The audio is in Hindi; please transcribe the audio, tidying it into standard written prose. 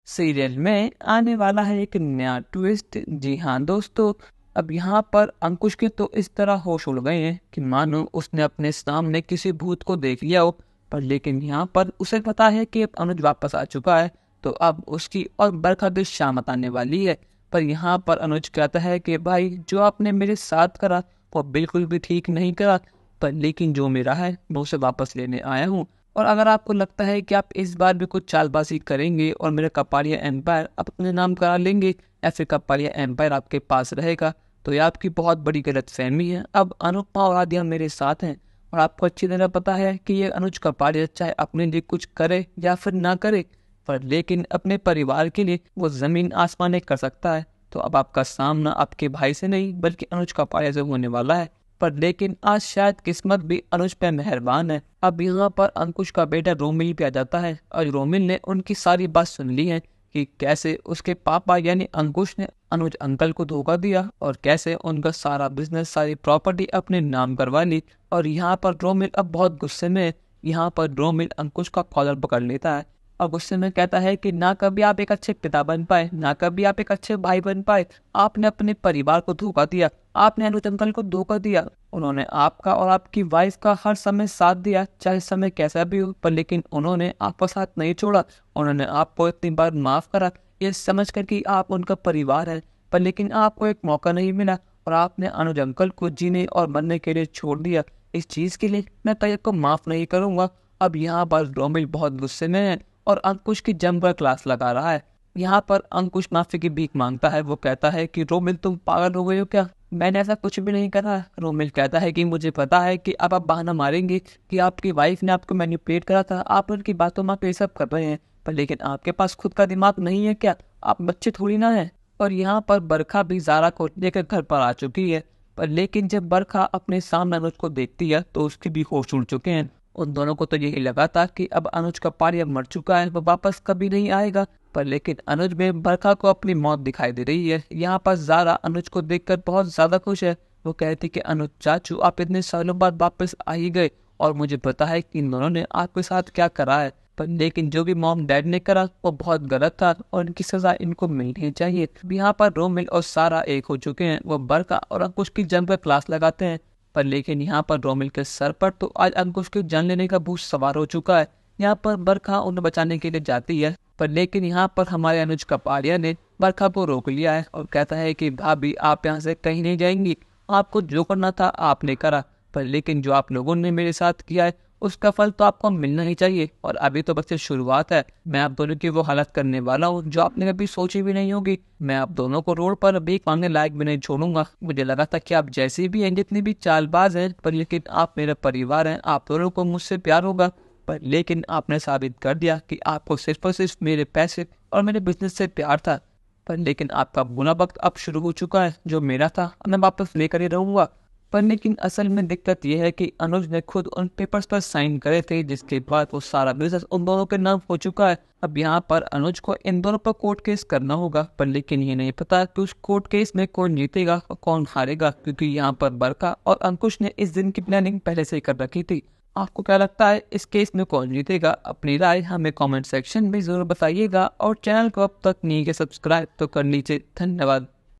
सीरियल में आने वाला है एक नया ट्विस्ट। जी हाँ दोस्तों, अब यहाँ पर अंकुश के तो इस तरह होश उड़ गए हैं कि मानो उसने अपने सामने किसी भूत को देख लिया हो। पर लेकिन यहाँ पर उसे पता है कि अब अनुज वापस आ चुका है, तो अब उसकी और बरखा की शामत आने वाली है। पर यहाँ पर अनुज कहता है कि भाई, जो आपने मेरे साथ करा वो बिल्कुल भी ठीक नहीं करा, पर लेकिन जो मेरा है मैं उसे वापस लेने आया हूँ। और अगर आपको लगता है कि आप इस बार भी कुछ चालबाजी करेंगे और मेरा कपाड़िया एम्पायर अपने नाम करा लेंगे या फिर कपाड़िया एम्पायर आपके पास रहेगा, तो ये आपकी बहुत बड़ी गलतफहमी है। अब अनुपमा और आद्या मेरे साथ हैं और आपको अच्छी तरह पता है कि ये अनुज कपाड़िया चाहे अपने लिए कुछ करे या फिर ना करे, पर लेकिन अपने परिवार के लिए वो जमीन आसमान एक कर सकता है। तो अब आपका सामना आपके भाई से नहीं बल्कि अनुज कपाड़िया से होने वाला है। पर लेकिन आज शायद किस्मत भी अनुज पे मेहरबान है। अब यहाँ पर अंकुश का बेटा रोमिल भी आ जाता है और रोमिल ने उनकी सारी बात सुन ली है कि कैसे उसके पापा यानी अंकुश ने अनुज अंकल को धोखा दिया और कैसे उनका सारा बिजनेस, सारी प्रॉपर्टी अपने नाम करवा ली। और यहाँ पर रोमिल अब बहुत गुस्से में है। यहाँ पर रोमिल अंकुश का कॉलर पकड़ लेता है और गुस्से में कहता है कि ना कभी आप एक अच्छे पिता बन पाए, ना कभी आप एक अच्छे भाई बन पाए। आपने अपने परिवार को धोखा दिया, आपने अनुज अंकल को धोखा दिया। उन्होंने आपका और आपकी वाइफ का हर समय साथ दिया, चाहे समय कैसा भी हो, पर लेकिन उन्होंने आपका साथ नहीं छोड़ा। उन्होंने आपको इतनी बार माफ करा ये समझ कर कि आप उनका परिवार है, पर लेकिन आपको एक मौका नहीं मिला और आपने अनुज अंकल को जीने और मरने के लिए छोड़ दिया। इस चीज के लिए मैं कहीं को माफ नहीं करूंगा। अब यहाँ पर रोमिल बहुत गुस्से में है और अंकुश की जमकर क्लास लगा रहा है। यहाँ पर अंकुश माफी की भीख मांगता है। वो कहता है कि रोमिल, तुम पागल हो गए हो क्या? मैंने ऐसा कुछ भी नहीं करा। रोमिल कहता है कि मुझे पता है कि अब आप बहाना मारेंगे कि आपकी वाइफ ने आपको मैनिपुलेट करा था, आप उनकी बातों में ये सब कर रहे हैं, पर लेकिन आपके पास खुद का दिमाग नहीं है क्या? आप बच्चे थोड़ी ना है। और यहाँ पर बरखा भी जारा को लेकर घर पर आ चुकी है, पर लेकिन जब बरखा अपने सामने अनुज को देखती है तो उसके भी होश उड़ चुके हैं। उन दोनों को तो यही लगा था कि अब अनुज का पारिया मर चुका है, वो वापस कभी नहीं आएगा। पर लेकिन अनुज में बरखा को अपनी मौत दिखाई दे रही है। यहाँ पर जारा अनुज को देखकर बहुत ज्यादा खुश है। वो कहती कि अनुज चाचू, आप इतने सालों बाद वापस आ ही गए और मुझे पता है कि इन दोनों ने आपके साथ क्या करा है, पर लेकिन जो भी मॉम डैड ने करा वो बहुत गलत था और इनकी सजा इनको मिलनी चाहिए। यहाँ पर रोमिल और सारा एक हो चुके हैं। वो बरखा और अंकुश की जमकर क्लास लगाते हैं, पर लेकिन यहाँ पर रोमिल के सर पर तो आज अंकुश के जान लेने का भूत सवार हो चुका है। यहाँ पर बरखा उन्हें बचाने के लिए जाती है, पर लेकिन यहाँ पर हमारे अनुज कपाड़िया ने बरखा को रोक लिया है और कहता है कि भाभी, आप यहाँ से कहीं नहीं जाएंगी, आपको जो करना था आपने करा, पर लेकिन जो आप लोगों ने मेरे साथ किया है उसका फल तो आपको मिलना ही चाहिए। और अभी तो बस ये शुरुआत है। मैं आप दोनों की वो हालत करने वाला हूँ जो आपने कभी सोची भी नहीं होगी। मैं आप दोनों को रोड पर भीख मांगने लायक भी नहीं छोड़ूंगा। मुझे लगा था कि आप जैसे भी हैं, जितनी भी चालबाज हैं, पर लेकिन आप मेरा परिवार हैं, आप दोनों को मुझसे प्यार होगा। पर लेकिन आपने साबित कर दिया कि आपको सिर्फ और सिर्फ मेरे पैसे और मेरे बिजनेस से प्यार था। पर लेकिन आपका बुरा वक्त अब शुरू हो चुका है। जो मेरा था मैं वापस लेकर ही रहूंगा। पर लेकिन असल में दिक्कत यह है कि अनुज ने खुद उन पेपर्स पर साइन करे थे, जिसके बाद वो सारा बिजनेस उन दोनों के नाम हो चुका है। अब यहाँ पर अनुज को इन दोनों पर कोर्ट केस करना होगा, पर लेकिन ये नहीं पता कि उस कोर्ट केस में कौन जीतेगा और कौन हारेगा, क्योंकि यहाँ पर बरखा और अंकुश ने इस दिन की प्लानिंग पहले से कर रखी थी। आपको क्या लगता है इस केस में कौन जीतेगा? अपनी राय हमें कमेंट सेक्शन में जरूर बताइएगा और चैनल को अब तक नहीं किया सब्सक्राइब तो कर लीजिए। धन्यवाद।